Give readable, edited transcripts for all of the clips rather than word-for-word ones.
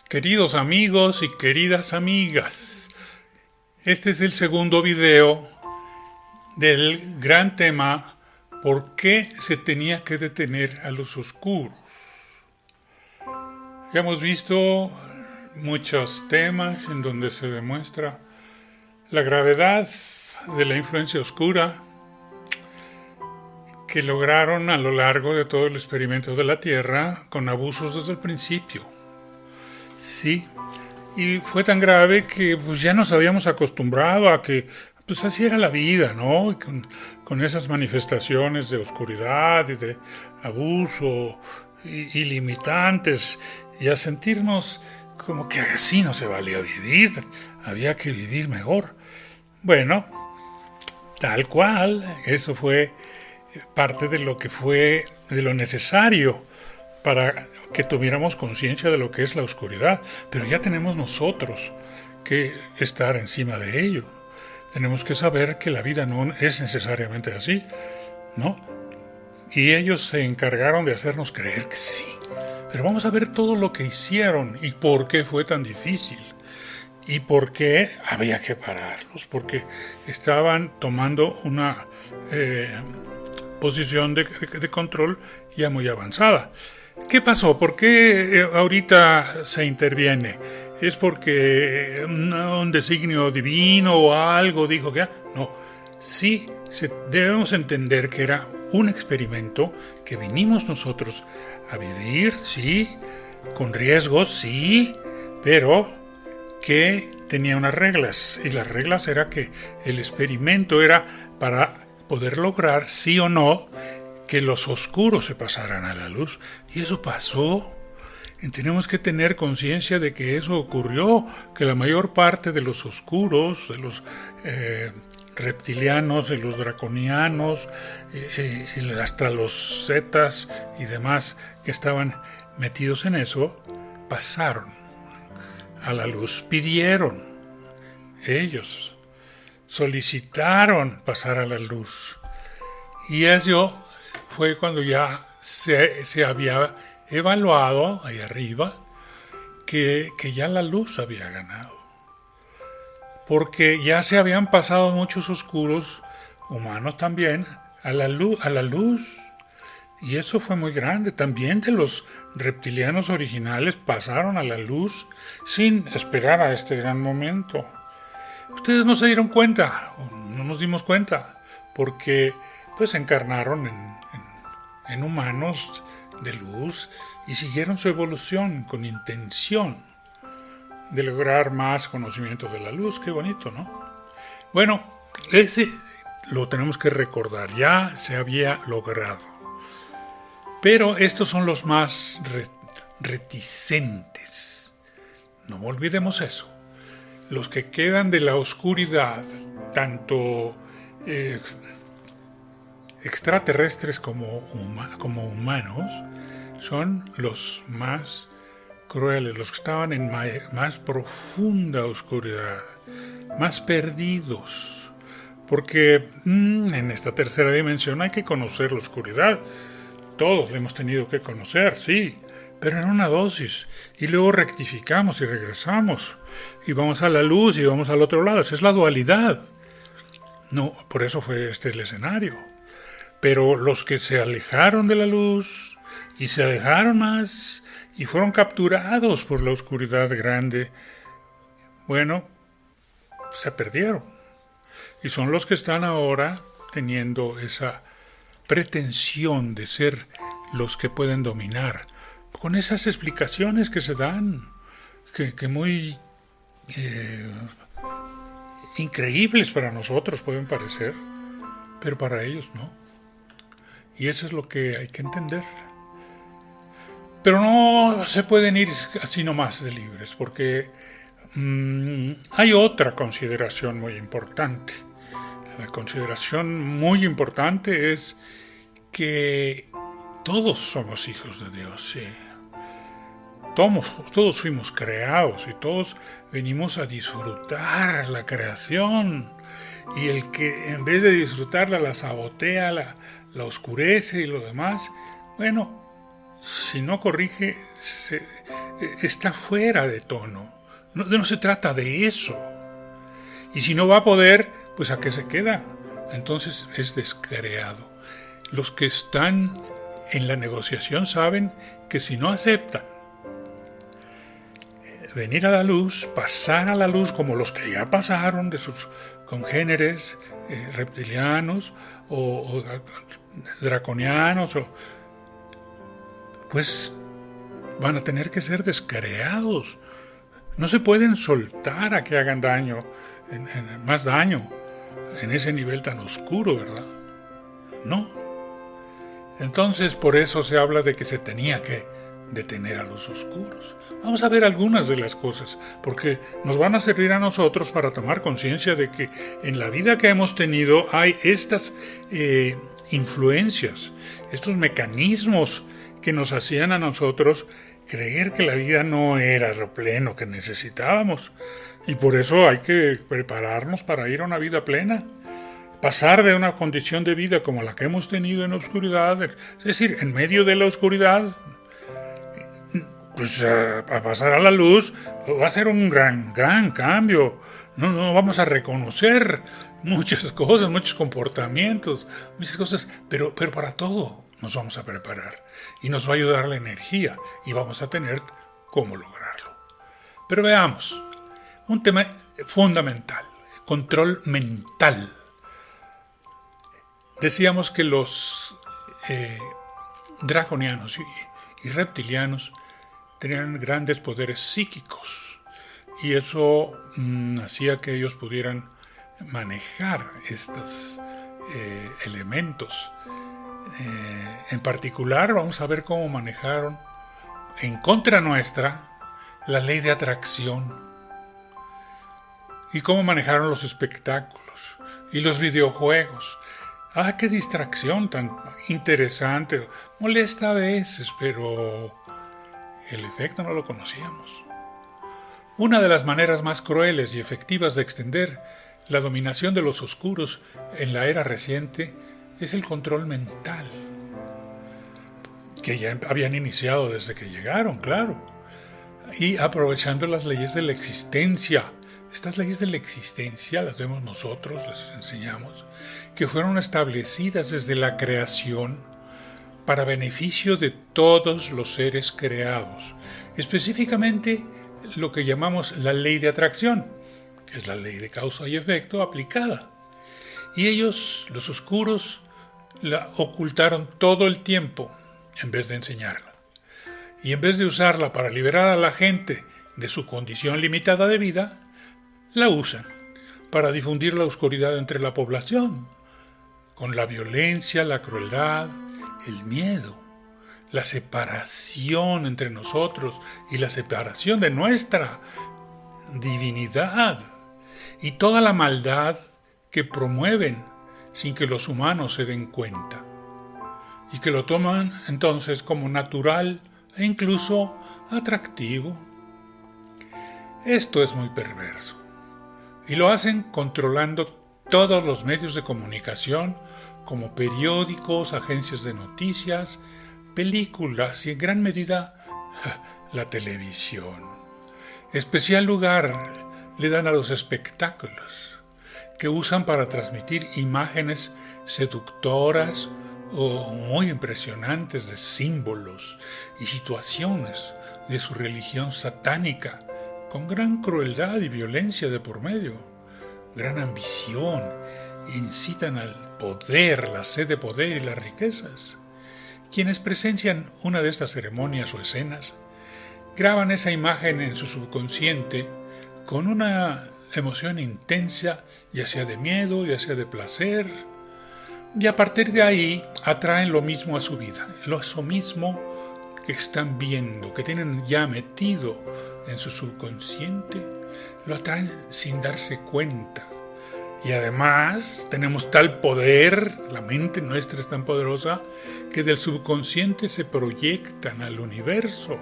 Queridos amigos y queridas amigas, este es el segundo video del gran tema ¿por qué se tenía que detener a los oscuros? Ya hemos visto muchos temas en donde se demuestra la gravedad de la influencia oscura que lograron a lo largo de todo el experimento de la Tierra con abusos desde el principio. Sí, y fue tan grave que pues ya nos habíamos acostumbrado a que pues así era la vida, ¿no? Y con esas manifestaciones de oscuridad y de abuso y limitantes, y a sentirnos como que así no se valía vivir, había que vivir mejor. Bueno, tal cual, eso fue parte de lo que fue, de lo necesario para que tuviéramos conciencia de lo que es la oscuridad, pero ya tenemos nosotros que estar encima de ello. Tenemos que saber que la vida no es necesariamente así, ¿no? Y ellos se encargaron de hacernos creer que sí. Pero vamos a ver todo lo que hicieron y por qué fue tan difícil. Y por qué había que pararlos, porque estaban tomando una posición de control ya muy avanzada. ¿Qué pasó? ¿Por qué ahorita se interviene? ¿Es porque un designio divino o algo dijo que no? Sí, debemos entender que era un experimento que vinimos nosotros a vivir, sí, con riesgos, sí, pero que tenía unas reglas, y las reglas era que el experimento era para poder lograr, sí o no, que los oscuros se pasaran a la luz, y eso pasó. Y tenemos que tener conciencia de que eso ocurrió, que la mayor parte de los oscuros, de los reptilianos, de los draconianos, hasta los zetas y demás que estaban metidos en eso, pasaron a la luz, pidieron, ellos solicitaron pasar a la luz. Y eso fue cuando ya se había evaluado ahí arriba que ya la luz había ganado. Porque ya se habían pasado muchos oscuros, humanos también, a la luz. Y eso fue muy grande. También de los reptilianos originales pasaron a la luz sin esperar a este gran momento. Ustedes no se dieron cuenta, no nos dimos cuenta, porque pues encarnaron en humanos de luz y siguieron su evolución con intención de lograr más conocimiento de la luz. Qué bonito, ¿no? Bueno, ese lo tenemos que recordar, ya se había logrado. Pero estos son los más reticentes. No olvidemos eso. Los que quedan de la oscuridad, tanto extraterrestres como humanos, son los más crueles, los que estaban en más profunda oscuridad, más perdidos. Porque en esta tercera dimensión hay que conocer la oscuridad. Todos la hemos tenido que conocer, sí, pero en una dosis. Y luego rectificamos y regresamos. Y vamos a la luz y vamos al otro lado. Esa es la dualidad. No, por eso fue este el escenario. Pero los que se alejaron de la luz y se alejaron más y fueron capturados por la oscuridad grande, bueno, se perdieron. Y son los que están ahora teniendo esa pretensión de ser los que pueden dominar, con esas explicaciones que se dan, que muy increíbles para nosotros pueden parecer, pero para ellos no. Y eso es lo que hay que entender. Pero no se pueden ir así nomás de libres, porque hay otra consideración muy importante. La consideración muy importante es que todos somos hijos de Dios, sí. Todos fuimos creados y todos venimos a disfrutar la creación. Y el que en vez de disfrutarla la sabotea, la oscurece y lo demás, bueno, si no corrige, está fuera de tono. No se trata de eso. Y si no va a poder, pues ¿a qué se queda? Entonces es descreado. Los que están en la negociación saben que si no aceptan venir a la luz, pasar a la luz como los que ya pasaron de sus congéneres reptilianos o draconianos, pues van a tener que ser descreados. No se pueden soltar a que hagan daño, más daño, en ese nivel tan oscuro, ¿verdad? No. Entonces por eso se habla de que se tenía que detener a los oscuros. Vamos a ver algunas de las cosas, porque nos van a servir a nosotros para tomar conciencia de que en la vida que hemos tenido hay estas influencias, estos mecanismos que nos hacían a nosotros creer que la vida no era lo pleno que necesitábamos. Y por eso hay que prepararnos para ir a una vida plena. Pasar de una condición de vida como la que hemos tenido en la oscuridad, es decir, en medio de la oscuridad, pues a pasar a la luz, va a ser un gran cambio. No vamos a reconocer muchas cosas, muchos comportamientos, muchas cosas, pero para todo nos vamos a preparar y nos va a ayudar la energía y vamos a tener cómo lograrlo. Pero veamos, un tema fundamental, control mental. Decíamos que los draconianos y reptilianos tenían grandes poderes psíquicos y eso hacía que ellos pudieran manejar estos elementos. En particular vamos a ver cómo manejaron en contra nuestra la ley de atracción y cómo manejaron los espectáculos y los videojuegos. ¡Ah, qué distracción tan interesante! Molesta a veces, pero el efecto no lo conocíamos. Una de las maneras más crueles y efectivas de extender la dominación de los oscuros en la era reciente es el control mental, que ya habían iniciado desde que llegaron, claro, y aprovechando las leyes de la existencia. Estas leyes de la existencia las vemos nosotros, les enseñamos, que fueron establecidas desde la creación para beneficio de todos los seres creados, específicamente lo que llamamos la ley de atracción, que es la ley de causa y efecto aplicada. Y ellos, los oscuros, la ocultaron todo el tiempo en vez de enseñarla. Y en vez de usarla para liberar a la gente de su condición limitada de vida, la usan para difundir la oscuridad entre la población, con la violencia, la crueldad, el miedo, la separación entre nosotros y la separación de nuestra divinidad y toda la maldad que promueven sin que los humanos se den cuenta y que lo toman entonces como natural e incluso atractivo. Esto es muy perverso y lo hacen controlando todos los medios de comunicación como periódicos, agencias de noticias, películas y en gran medida la televisión. Especial lugar le dan a los espectáculos, que usan para transmitir imágenes seductoras o muy impresionantes de símbolos y situaciones de su religión satánica, con gran crueldad y violencia de por medio, gran ambición, incitan al poder, la sed de poder y las riquezas. Quienes presencian una de estas ceremonias o escenas graban esa imagen en su subconsciente con una emoción intensa, ya sea de miedo, ya sea de placer, y a partir de ahí atraen lo mismo a su vida, eso mismo que están viendo, que tienen ya metido en su subconsciente, lo atraen sin darse cuenta. Y además tenemos tal poder, la mente nuestra es tan poderosa, que del subconsciente se proyectan al universo.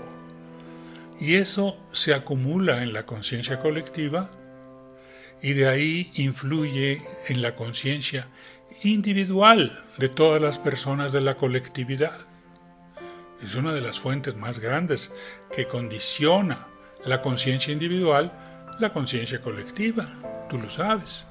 Y eso se acumula en la conciencia colectiva y de ahí influye en la conciencia individual de todas las personas de la colectividad. es una de las fuentes más grandes que condiciona la conciencia individual, la conciencia colectiva. Tú lo sabes.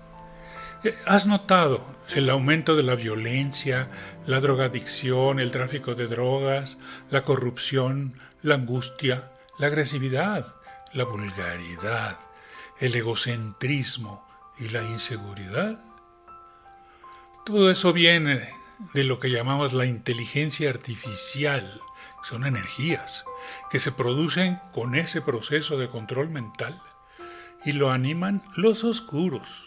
¿Has notado el aumento de la violencia, la drogadicción, el tráfico de drogas, la corrupción, la angustia, la agresividad, la vulgaridad, el egocentrismo y la inseguridad? Todo eso viene de lo que llamamos la inteligencia artificial. Son energías que se producen con ese proceso de control mental y lo animan los oscuros.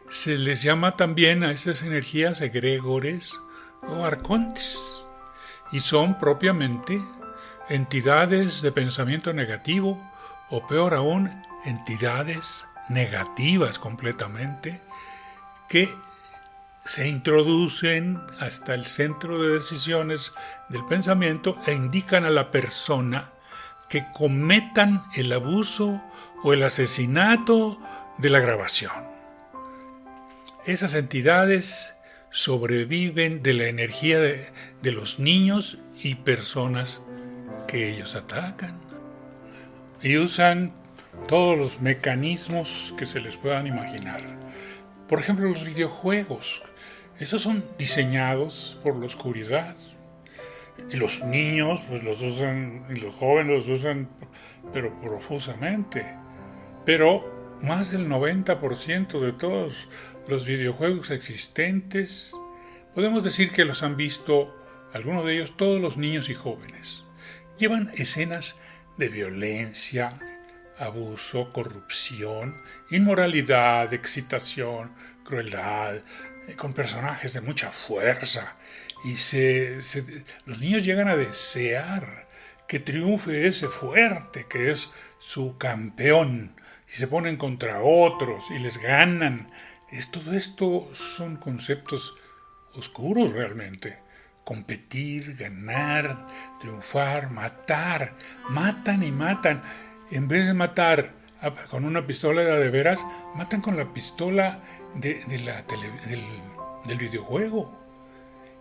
Se les llama también a estas energías egregores o arcontes y son propiamente entidades de pensamiento negativo o peor aún, entidades negativas completamente que se introducen hasta el centro de decisiones del pensamiento e indican a la persona que cometan el abuso o el asesinato de la grabación. Esas entidades sobreviven de la energía de los niños y personas que ellos atacan. Y usan todos los mecanismos que se les puedan imaginar. Por ejemplo, los videojuegos. Esos son diseñados por la oscuridad. Y los niños pues los usan, y los jóvenes los usan, pero profusamente. Pero más del 90% de todos los videojuegos existentes, podemos decir que los han visto, algunos de ellos, todos los niños y jóvenes. Llevan escenas de violencia, abuso, corrupción, inmoralidad, excitación, crueldad, con personajes de mucha fuerza. Y los niños llegan a desear que triunfe ese fuerte, que es su campeón, y se ponen contra otros y les ganan. Todo esto son conceptos oscuros realmente. Competir, ganar, triunfar, matar. Matan y matan. En vez de matar con una pistola de veras, matan con la pistola del videojuego.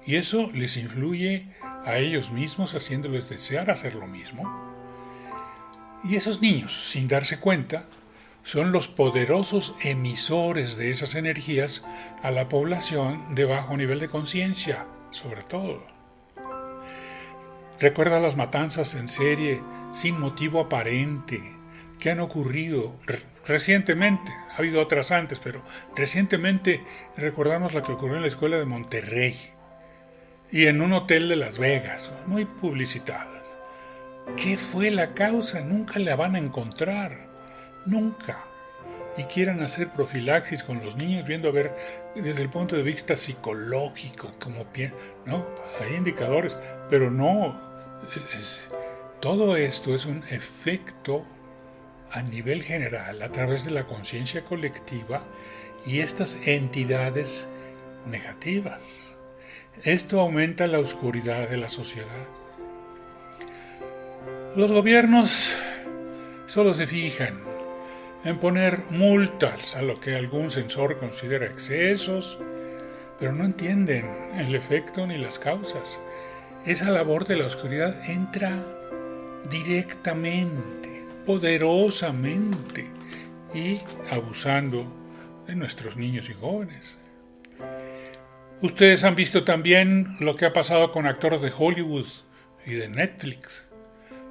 Y eso les influye a ellos mismos, haciéndoles desear hacer lo mismo. Y esos niños, sin darse cuenta, son los poderosos emisores de esas energías a la población de bajo nivel de conciencia, sobre todo. Recuerda las matanzas en serie sin motivo aparente que han ocurrido recientemente. Ha habido otras antes, pero recientemente recordamos la que ocurrió en la escuela de Monterrey y en un hotel de Las Vegas, muy publicitadas. ¿Qué fue la causa? Nunca la van a encontrar. Nunca. Y quieren hacer profilaxis con los niños, viendo a ver desde el punto de vista psicológico, ¿no? Hay indicadores, pero no. Todo esto es un efecto a nivel general, a través de la conciencia colectiva y estas entidades negativas. Esto aumenta la oscuridad de la sociedad. Los gobiernos solo se fijan en poner multas a lo que algún censor considera excesos, pero no entienden el efecto ni las causas. Esa labor de la oscuridad entra directamente, poderosamente y abusando de nuestros niños y jóvenes. Ustedes han visto también lo que ha pasado con actores de Hollywood y de Netflix.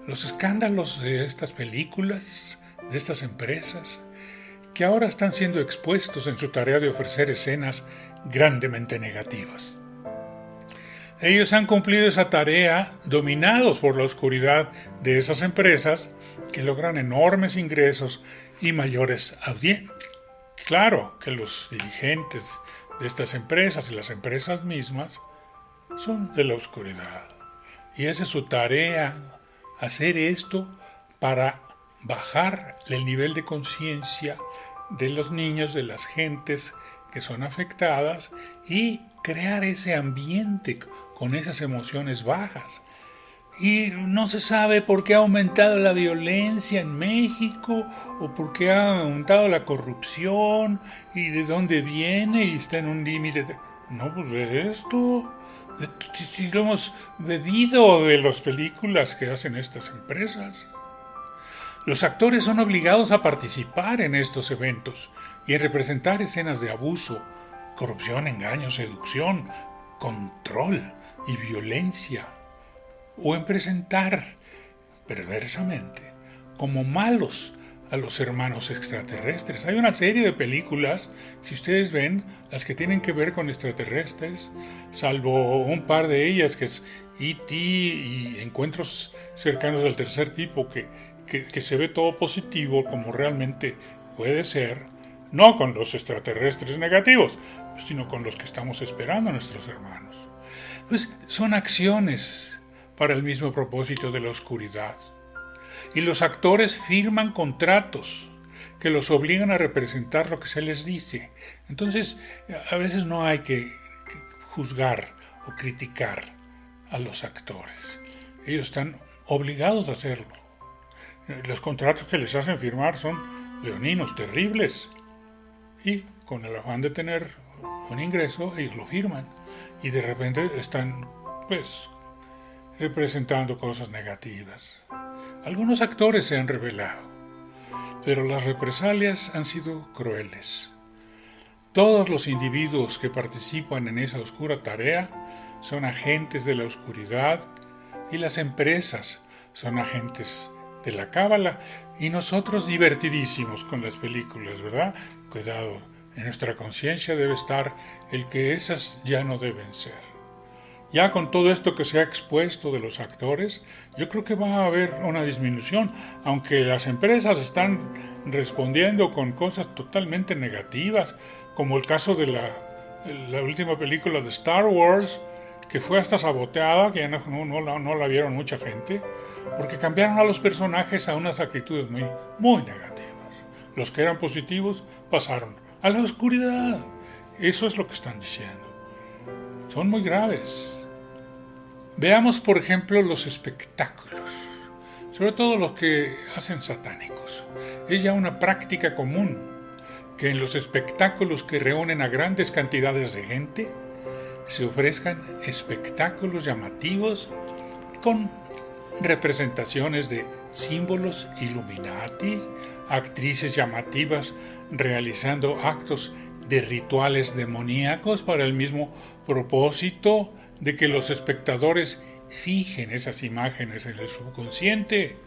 Los escándalos de estas películas, de estas empresas, que ahora están siendo expuestos en su tarea de ofrecer escenas grandemente negativas. Ellos han cumplido esa tarea dominados por la oscuridad de esas empresas que logran enormes ingresos y mayores audiencias. Claro que los dirigentes de estas empresas y las empresas mismas son de la oscuridad. Y esa es su tarea, hacer esto para bajar el nivel de conciencia de los niños, de las gentes que son afectadas y crear ese ambiente con esas emociones bajas. Y no se sabe por qué ha aumentado la violencia en México o por qué ha aumentado la corrupción y de dónde viene y está en un límite. No, pues de esto, Si lo hemos bebido de las películas que hacen estas empresas. Los actores son obligados a participar en estos eventos y en representar escenas de abuso, corrupción, engaño, seducción, control y violencia, o en presentar, perversamente, como malos a los hermanos extraterrestres. Hay una serie de películas, si ustedes ven, las que tienen que ver con extraterrestres, salvo un par de ellas que es E.T. y Encuentros cercanos del tercer tipo, que se ve todo positivo como realmente puede ser, no con los extraterrestres negativos, sino con los que estamos esperando a nuestros hermanos. Pues son acciones para el mismo propósito de la oscuridad. Y los actores firman contratos que los obligan a representar lo que se les dice. Entonces, a veces no hay que juzgar o criticar a los actores. Ellos están obligados a hacerlo. Los contratos que les hacen firmar son leoninos, terribles. Y con el afán de tener un ingreso, ellos lo firman. Y de repente están, pues, representando cosas negativas. Algunos actores se han rebelado, pero las represalias han sido crueles. Todos los individuos que participan en esa oscura tarea son agentes de la oscuridad y las empresas son agentes de la cábala y nosotros divertidísimos con las películas, ¿verdad? Cuidado, en nuestra conciencia debe estar el que esas ya no deben ser. Ya con todo esto que se ha expuesto de los actores, yo creo que va a haber una disminución, aunque las empresas están respondiendo con cosas totalmente negativas, como el caso de la última película de Star Wars, que fue hasta saboteada, que ya no la vieron mucha gente, porque cambiaron a los personajes a unas actitudes muy negativas. Los que eran positivos pasaron a la oscuridad. Eso es lo que están diciendo. Son muy graves. Veamos, por ejemplo, los espectáculos, sobre todo los que hacen satánicos. Es ya una práctica común que en los espectáculos que reúnen a grandes cantidades de gente se ofrezcan espectáculos llamativos con representaciones de símbolos Illuminati, actrices llamativas realizando actos de rituales demoníacos para el mismo propósito de que los espectadores fijen esas imágenes en el subconsciente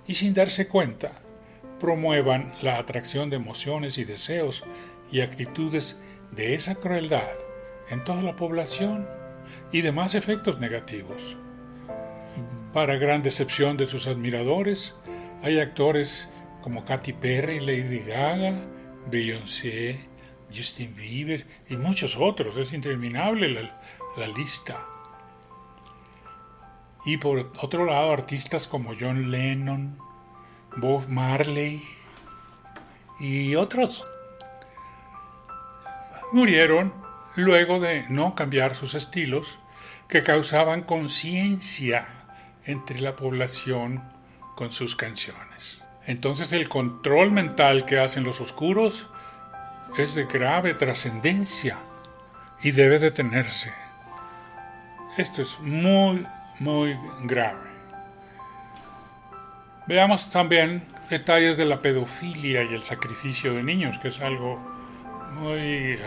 y sin darse cuenta promuevan la atracción de emociones y deseos y actitudes de esa crueldad en toda la población y demás efectos negativos. Para gran decepción de sus admiradores, hay actores como Katy Perry, Lady Gaga, Beyoncé, Justin Bieber y muchos otros. Es interminable la lista. Y por otro lado, artistas como John Lennon, Bob Marley y otros murieron luego de no cambiar sus estilos que causaban conciencia entre la población con sus canciones. Entonces el control mental que hacen los oscuros es de grave trascendencia y debe detenerse. Esto es muy grave. Veamos también detalles de la pedofilia y el sacrificio de niños, que es algo muy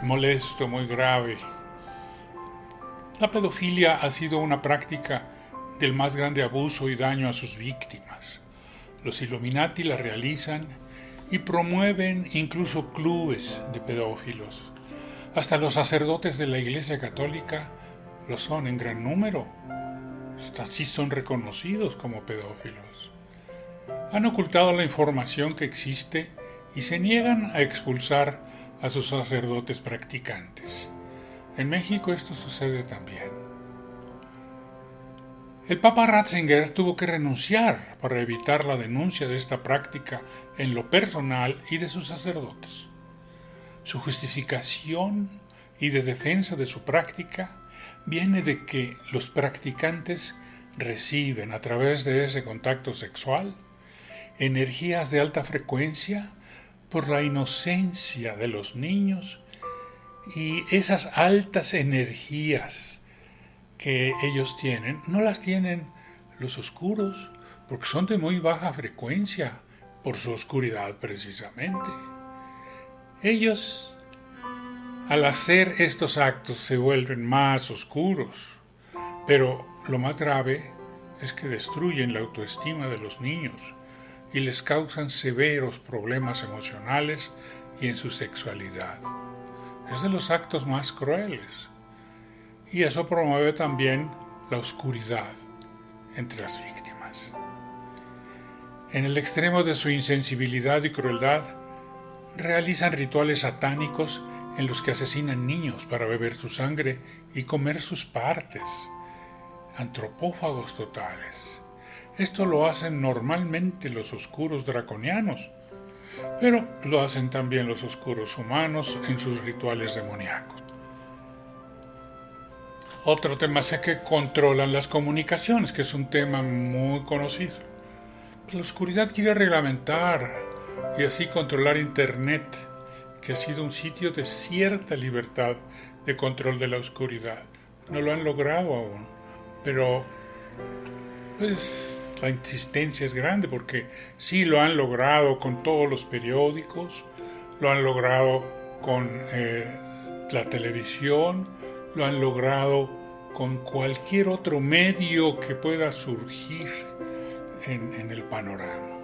molesto, muy grave. La pedofilia ha sido una práctica del más grande abuso y daño a sus víctimas. Los Illuminati la realizan y promueven incluso clubes de pedófilos. Hasta los sacerdotes de la Iglesia Católica lo son en gran número. Así son reconocidos como pedófilos. Han ocultado la información que existe y se niegan a expulsar a sus sacerdotes practicantes. En México esto sucede también. El Papa Ratzinger tuvo que renunciar para evitar la denuncia de esta práctica en lo personal y de sus sacerdotes. Su justificación y de defensa de su práctica viene de que los practicantes reciben a través de ese contacto sexual energías de alta frecuencia por la inocencia de los niños Y esas altas energías que ellos tienen, no las tienen los oscuros, porque son de muy baja frecuencia, por su oscuridad precisamente. Ellos, al hacer estos actos, se vuelven más oscuros, pero lo más grave es que destruyen la autoestima de los niños y les causan severos problemas emocionales y en su sexualidad. Es de los actos más crueles. Y eso promueve también la oscuridad entre las víctimas. En el extremo de su insensibilidad y crueldad, realizan rituales satánicos en los que asesinan niños para beber su sangre y comer sus partes. Antropófagos totales. Esto lo hacen normalmente los oscuros draconianos, pero lo hacen también los oscuros humanos en sus rituales demoníacos. Otro tema es que controlan las comunicaciones, que es un tema muy conocido. La oscuridad quiere reglamentar y así controlar Internet, que ha sido un sitio de cierta libertad de control de la oscuridad. No lo han logrado aún, pero pues la insistencia es grande porque sí lo han logrado con todos los periódicos, lo han logrado con la televisión, lo han logrado con cualquier otro medio que pueda surgir en el panorama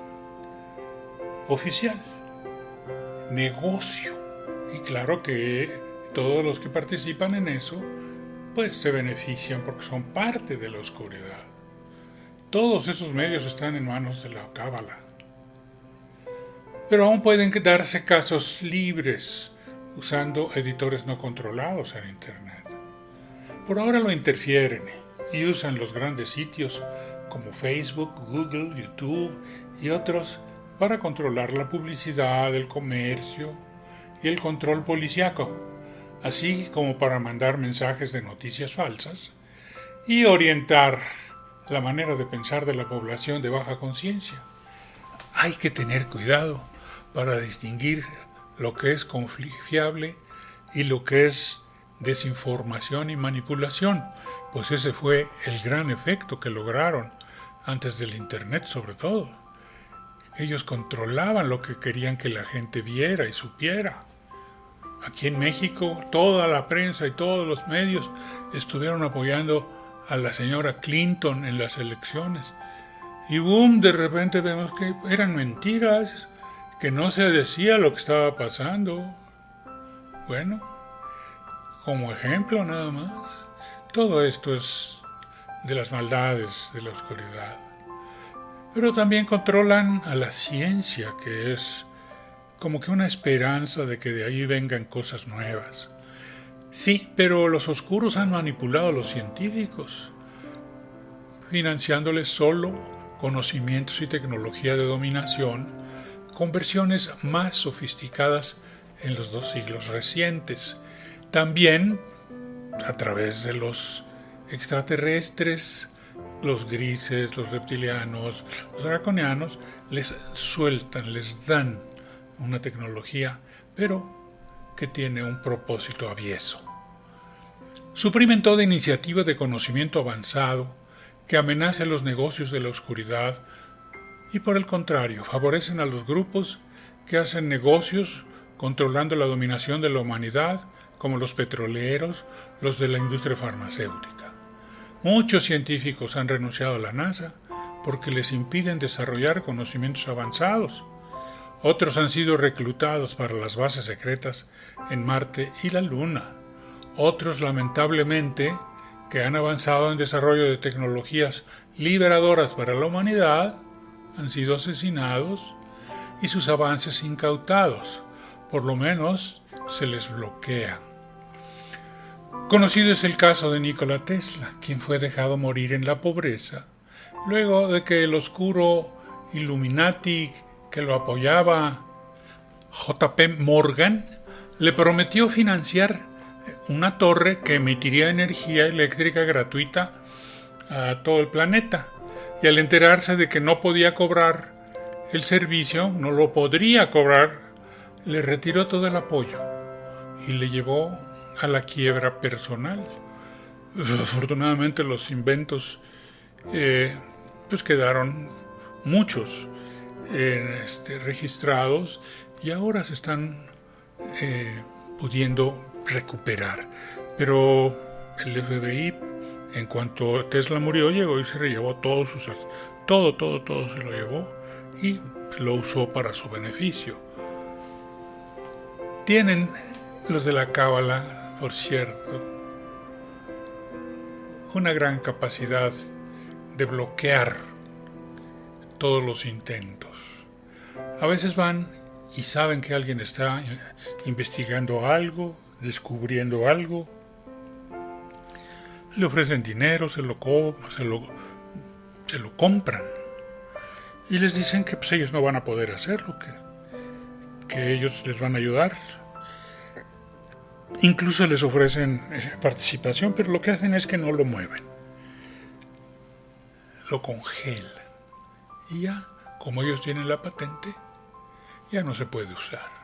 oficial, negocio. Y claro que todos los que participan en eso pues se benefician porque son parte de la oscuridad. Todos esos medios están en manos de la cábala. Pero aún pueden darse casos libres usando editores no controlados en Internet. Por ahora lo interfieren y usan los grandes sitios como Facebook, Google, YouTube y otros para controlar la publicidad, el comercio y el control policíaco, así como para mandar mensajes de noticias falsas y orientar la manera de pensar de la población de baja conciencia. Hay que tener cuidado para distinguir lo que es confiable y lo que es desinformación y manipulación, pues ese fue el gran efecto que lograron antes del Internet sobre todo. Ellos controlaban lo que querían que la gente viera y supiera. Aquí en México toda la prensa y todos los medios estuvieron apoyando a la señora Clinton en las elecciones. Y boom, de repente vemos que eran mentiras, que no se decía lo que estaba pasando. Bueno, como ejemplo nada más. Todo esto es de las maldades de la oscuridad. Pero también controlan a la ciencia, que es como que una esperanza de que de ahí vengan cosas nuevas. Sí, pero los oscuros han manipulado a los científicos, financiándoles solo conocimientos y tecnología de dominación con versiones más sofisticadas en los 2 siglos recientes. También a través de los extraterrestres, los grises, los reptilianos, los draconianos, les sueltan, les dan una tecnología, pero que tiene un propósito avieso. Suprimen toda iniciativa de conocimiento avanzado que amenace los negocios de la oscuridad y por el contrario favorecen a los grupos que hacen negocios controlando la dominación de la humanidad, como los petroleros, los de la industria farmacéutica. Muchos científicos han renunciado a la NASA porque les impiden desarrollar conocimientos avanzados. Otros han sido reclutados para las bases secretas en Marte y la Luna. Otros, lamentablemente, que han avanzado en desarrollo de tecnologías liberadoras para la humanidad, han sido asesinados y sus avances incautados. Por lo menos se les bloquea. Conocido es el caso de Nikola Tesla, quien fue dejado morir en la pobreza, luego de que el oscuro Illuminati que lo apoyaba, J.P. Morgan, le prometió financiar una torre que emitiría energía eléctrica gratuita a todo el planeta. Y al enterarse de que no podía cobrar el servicio, no lo podría cobrar, le retiró todo el apoyo y le llevó a la quiebra personal. Afortunadamente los inventos pues quedaron muchos registrados y ahora se están pudiendo recuperar. Pero el FBI, en cuanto Tesla murió, llegó y se llevó todo se lo llevó y lo usó para su beneficio. Tienen los de la Cábala, por cierto, una gran capacidad de bloquear todos los intentos. A veces van y saben que alguien está investigando algo, descubriendo algo, le ofrecen dinero, se lo compran y les dicen que pues, ellos no van a poder hacerlo, que ellos les van a ayudar. Incluso les ofrecen participación, pero lo que hacen es que no lo mueven, lo congelan y ya, como ellos tienen la patente, ya no se puede usar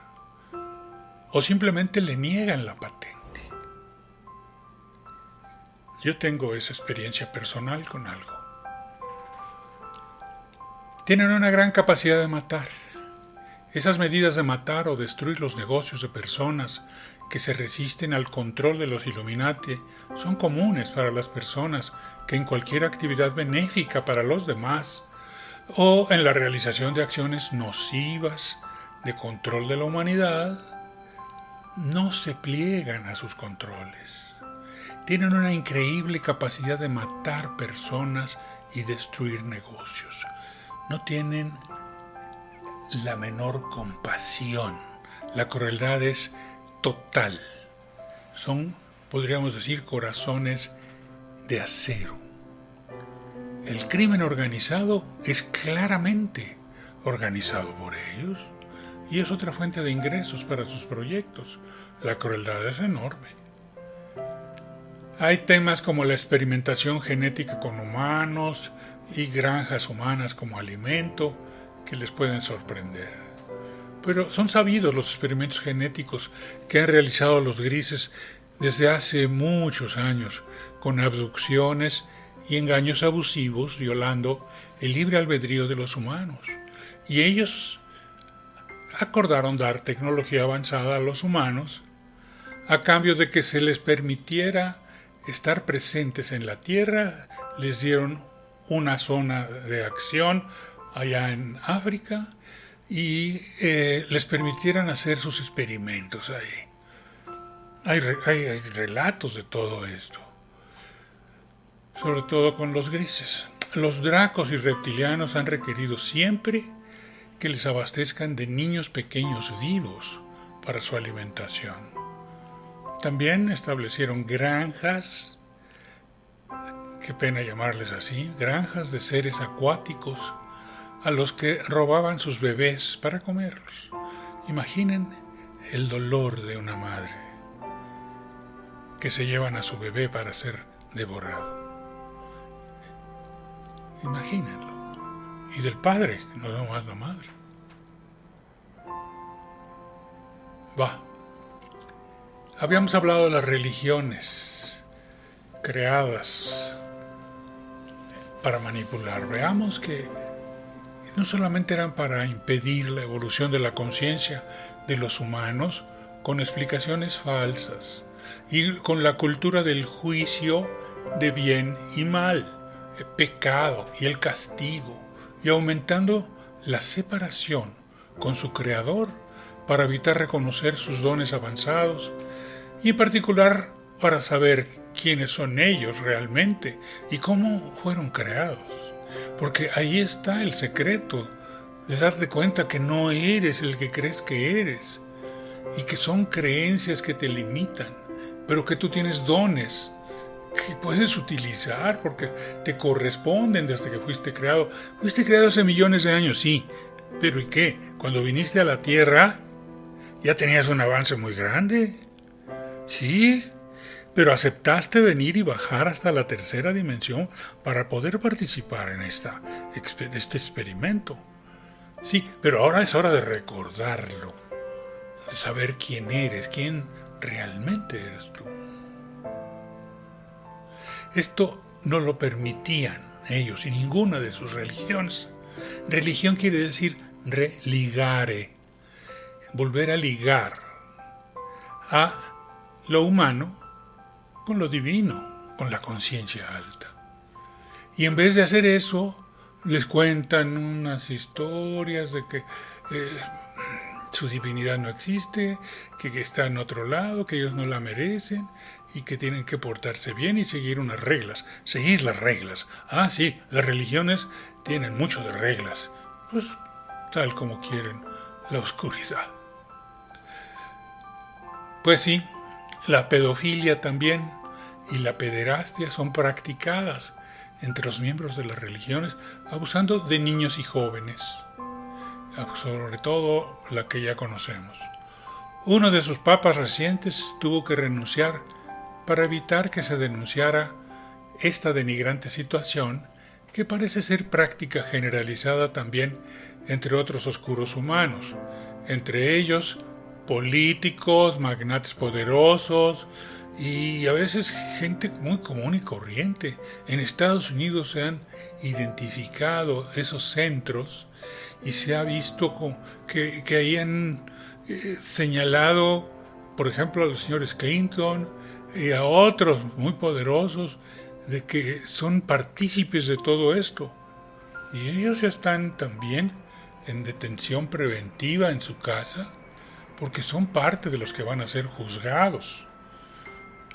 o simplemente le niegan la patente. Yo tengo esa experiencia personal con algo. Tienen una gran capacidad de matar. Esas medidas de matar o destruir los negocios de personas que se resisten al control de los Illuminati son comunes para las personas que en cualquier actividad benéfica para los demás o en la realización de acciones nocivas de control de la humanidad no se pliegan a sus controles. Tienen una increíble capacidad de matar personas y destruir negocios. No tienen la menor compasión. La crueldad es total. Son, podríamos decir, corazones de acero. El crimen organizado es claramente organizado por ellos y es otra fuente de ingresos para sus proyectos. La crueldad es enorme. Hay temas como la experimentación genética con humanos y granjas humanas como alimento que les pueden sorprender. Pero son sabidos los experimentos genéticos que han realizado los grises desde hace muchos años, con abducciones y engaños abusivos, violando el libre albedrío de los humanos. Y ellos acordaron dar tecnología avanzada a los humanos a cambio de que se les permitiera estar presentes en la Tierra. Les dieron una zona de acción allá en África y les permitieran hacer sus experimentos ahí. Hay relatos de todo esto, sobre todo con los grises. Los dracos y reptilianos han requerido siempre que les abastezcan de niños pequeños vivos para su alimentación. También establecieron granjas, qué pena llamarles así, granjas de seres acuáticos a los que robaban sus bebés para comerlos. Imaginen el dolor de una madre que se llevan a su bebé para ser devorado. Imagínenlo. Y del padre, no más la madre. Habíamos hablado de las religiones creadas para manipular. Veamos que no solamente eran para impedir la evolución de la conciencia de los humanos con explicaciones falsas y con la cultura del juicio de bien y mal, el pecado y el castigo, y aumentando la separación con su creador para evitar reconocer sus dones avanzados y en particular para saber quiénes son ellos realmente y cómo fueron creados. Porque ahí está el secreto de darte cuenta que no eres el que crees que eres y que son creencias que te limitan, pero que tú tienes dones que puedes utilizar porque te corresponden desde que fuiste creado. Fuiste creado hace millones de años, sí, pero ¿y qué? Cuando viniste a la Tierra ya tenías un avance muy grande. Sí, pero aceptaste venir y bajar hasta la tercera dimensión para poder participar en este experimento. Sí, pero ahora es hora de recordarlo, de saber quién eres, quién realmente eres tú. Esto no lo permitían ellos y ninguna de sus religiones. Religión quiere decir religare, volver a ligar a lo humano con lo divino, con la conciencia alta. Y en vez de hacer eso, les cuentan unas historias de que su divinidad no existe, que está en otro lado, que ellos no la merecen y que tienen que portarse bien y seguir unas reglas, seguir las reglas. Ah, sí, las religiones tienen mucho de reglas, pues tal como quieren la oscuridad. Pues sí, la pedofilia también y la pederastia son practicadas entre los miembros de las religiones, abusando de niños y jóvenes, sobre todo la que ya conocemos. Uno de sus papas recientes tuvo que renunciar para evitar que se denunciara esta denigrante situación que parece ser práctica generalizada también entre otros oscuros humanos, entre ellos políticos, magnates poderosos y a veces gente muy común y corriente. En Estados Unidos se han identificado esos centros y se ha visto que ahí han señalado, por ejemplo, a los señores Clinton y a otros muy poderosos de que son partícipes de todo esto. Y ellos ya están también en detención preventiva en su casa porque son parte de los que van a ser juzgados.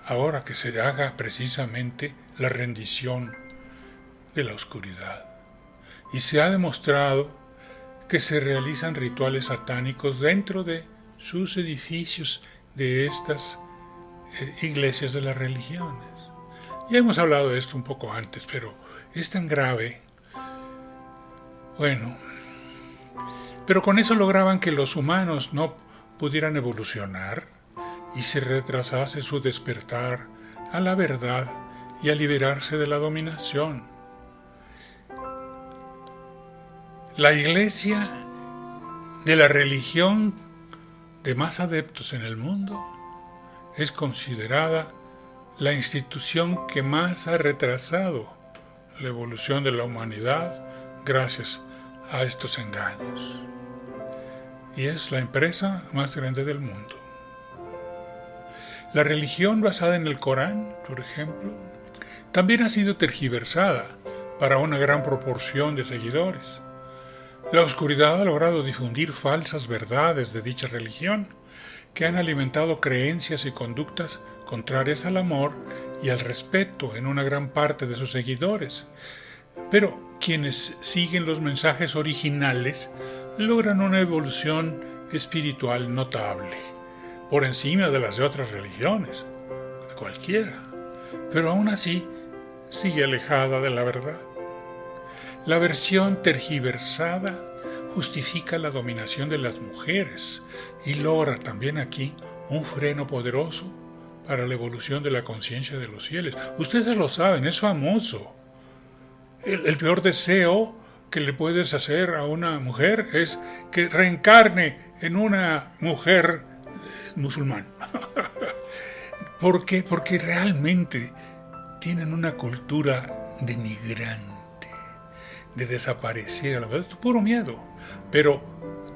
Ahora que se haga precisamente la rendición de la oscuridad. Y se ha demostrado que se realizan rituales satánicos dentro de sus edificios de estas iglesias de las religiones. Ya hemos hablado de esto un poco antes, pero es tan grave. Bueno, pero con eso lograban que los humanos no pudieran evolucionar y se retrasase su despertar a la verdad y a liberarse de la dominación. La iglesia de la religión de más adeptos en el mundo es considerada la institución que más ha retrasado la evolución de la humanidad gracias a estos engaños. Y es la empresa más grande del mundo. La religión basada en el Corán, por ejemplo, también ha sido tergiversada para una gran proporción de seguidores. La oscuridad ha logrado difundir falsas verdades de dicha religión, que han alimentado creencias y conductas contrarias al amor y al respeto en una gran parte de sus seguidores. Pero quienes siguen los mensajes originales logran una evolución espiritual notable, por encima de las de otras religiones, de cualquiera, pero aún así sigue alejada de la verdad. La versión tergiversada justifica la dominación de las mujeres y logra también aquí un freno poderoso para la evolución de la conciencia de los fieles. Ustedes lo saben, es famoso. El peor deseo que le puedes hacer a una mujer es que reencarne en una mujer musulmán. ¿Por qué? Porque realmente tienen una cultura denigrante de desaparecer a la verdad. Es puro miedo, pero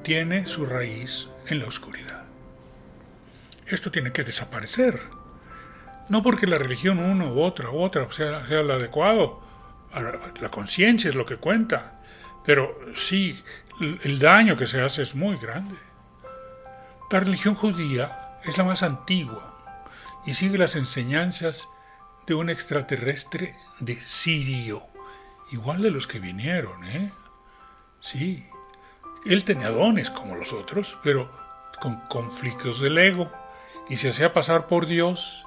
tiene su raíz en la oscuridad. Esto tiene que desaparecer. No porque la religión una u otra sea lo adecuado. La conciencia es lo que cuenta. Pero sí, el daño que se hace es muy grande. La religión judía es la más antigua y sigue las enseñanzas de un extraterrestre de Sirio, igual de los que vinieron, ¿eh? Sí, él tenía dones como los otros, pero con conflictos del ego, y se hacía pasar por Dios,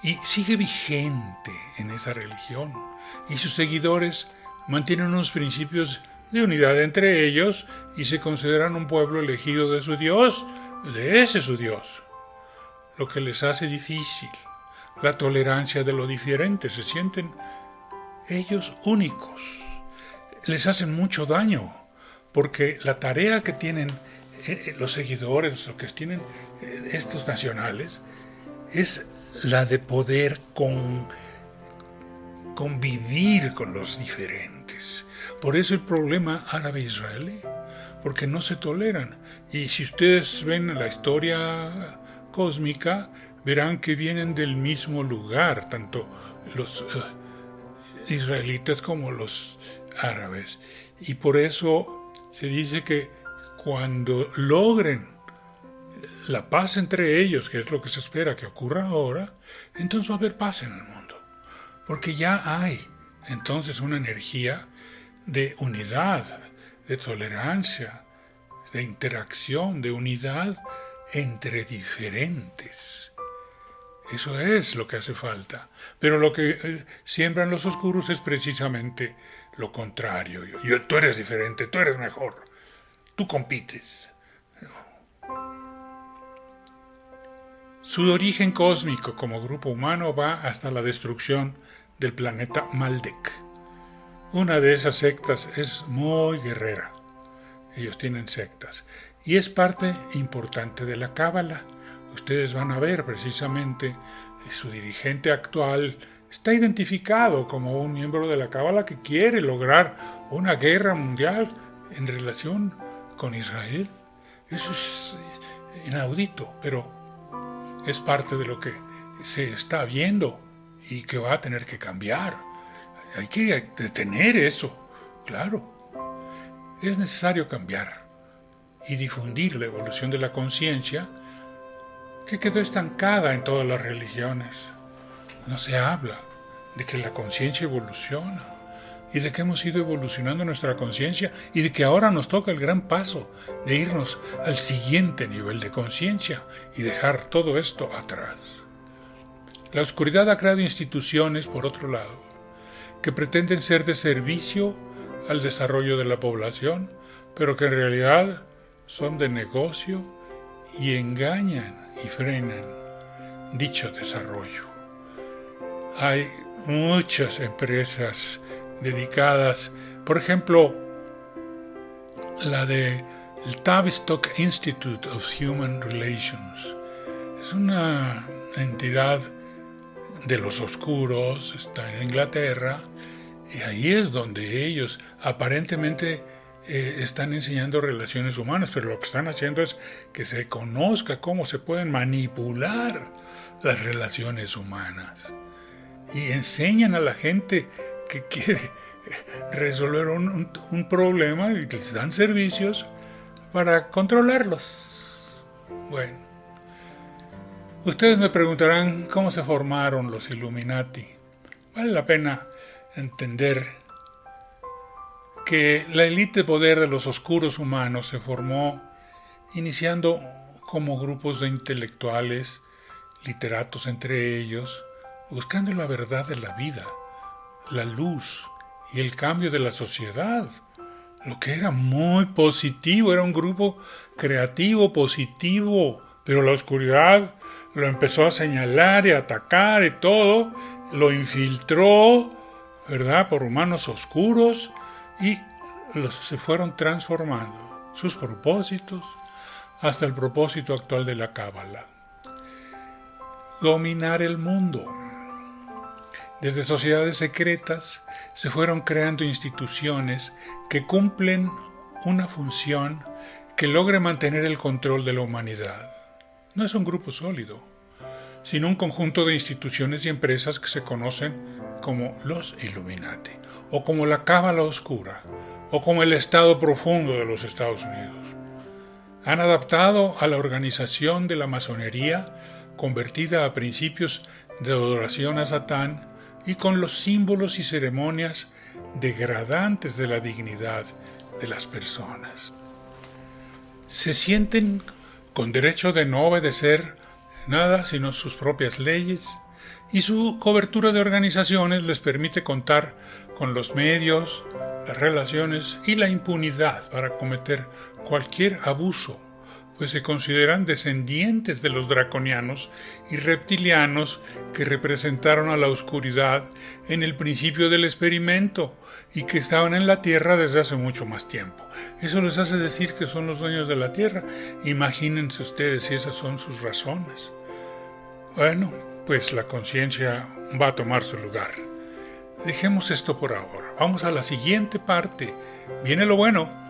y sigue vigente en esa religión, y sus seguidores mantienen unos principios de unidad entre ellos y se consideran un pueblo elegido de su Dios, de ese su Dios. Lo que les hace difícil, la tolerancia de lo diferente, se sienten ellos únicos. Les hacen mucho daño, porque la tarea que tienen los seguidores, o que tienen estos nacionales, es la de poder convivir con los diferentes. Por eso el problema árabe-israelí, porque no se toleran. Y si ustedes ven la historia cósmica, verán que vienen del mismo lugar, tanto los israelitas como los árabes. Y por eso se dice que cuando logren la paz entre ellos, que es lo que se espera que ocurra ahora, entonces va a haber paz en el mundo. Porque ya hay entonces una energía de unidad, de tolerancia, de interacción, de unidad entre diferentes. Eso es lo que hace falta. Pero lo que siembran los oscuros es precisamente lo contrario. Tú eres diferente, tú eres mejor, tú compites. Su origen cósmico como grupo humano va hasta la destrucción del planeta Maldek. Una de esas sectas es muy guerrera. Ellos tienen sectas. Y es parte importante de la Cábala. Ustedes van a ver precisamente su dirigente actual está identificado como un miembro de la Cábala que quiere lograr una guerra mundial en relación con Israel. Eso es inaudito, pero es parte de lo que se está viendo y que va a tener que cambiar. Hay que detener eso, claro. Es necesario cambiar y difundir la evolución de la conciencia que quedó estancada en todas las religiones. No se habla de que la conciencia evoluciona y de que hemos ido evolucionando nuestra conciencia y de que ahora nos toca el gran paso de irnos al siguiente nivel de conciencia y dejar todo esto atrás. La oscuridad ha creado instituciones, por otro lado, que pretenden ser de servicio al desarrollo de la población, pero que en realidad son de negocio y engañan y frenan dicho desarrollo. Hay muchas empresas dedicadas, por ejemplo, la de el Tavistock Institute of Human Relations. Es una entidad de los oscuros, está en Inglaterra, y ahí es donde ellos aparentemente están enseñando relaciones humanas, pero lo que están haciendo es que se conozca cómo se pueden manipular las relaciones humanas. Y enseñan a la gente que quiere resolver un problema y les dan servicios para controlarlos. Bueno, ustedes me preguntarán cómo se formaron los Illuminati. Vale la pena entender que la élite de poder de los oscuros humanos se formó iniciando como grupos de intelectuales, literatos entre ellos, buscando la verdad de la vida, la luz y el cambio de la sociedad, lo que era muy positivo, era un grupo creativo, positivo, pero la oscuridad lo empezó a señalar y a atacar y todo, lo infiltró, ¿verdad?, por humanos oscuros y se fueron transformando sus propósitos hasta el propósito actual de la Cábala. Dominar el mundo. Desde sociedades secretas se fueron creando instituciones que cumplen una función que logre mantener el control de la humanidad. No es un grupo sólido, sino un conjunto de instituciones y empresas que se conocen como los Illuminati, o como la Cábala Oscura, o como el Estado Profundo de los Estados Unidos. Han adaptado a la organización de la masonería, convertida a principios de adoración a Satán, y con los símbolos y ceremonias degradantes de la dignidad de las personas. Se sienten con derecho de no obedecer nada sino sus propias leyes, y su cobertura de organizaciones les permite contar con los medios, las relaciones y la impunidad para cometer cualquier abuso, pues se consideran descendientes de los draconianos y reptilianos que representaron a la oscuridad en el principio del experimento y que estaban en la Tierra desde hace mucho más tiempo. Eso les hace decir que son los dueños de la Tierra. Imagínense ustedes si esas son sus razones. Bueno, pues la conciencia va a tomar su lugar. Dejemos esto por ahora. Vamos a la siguiente parte. Viene lo bueno.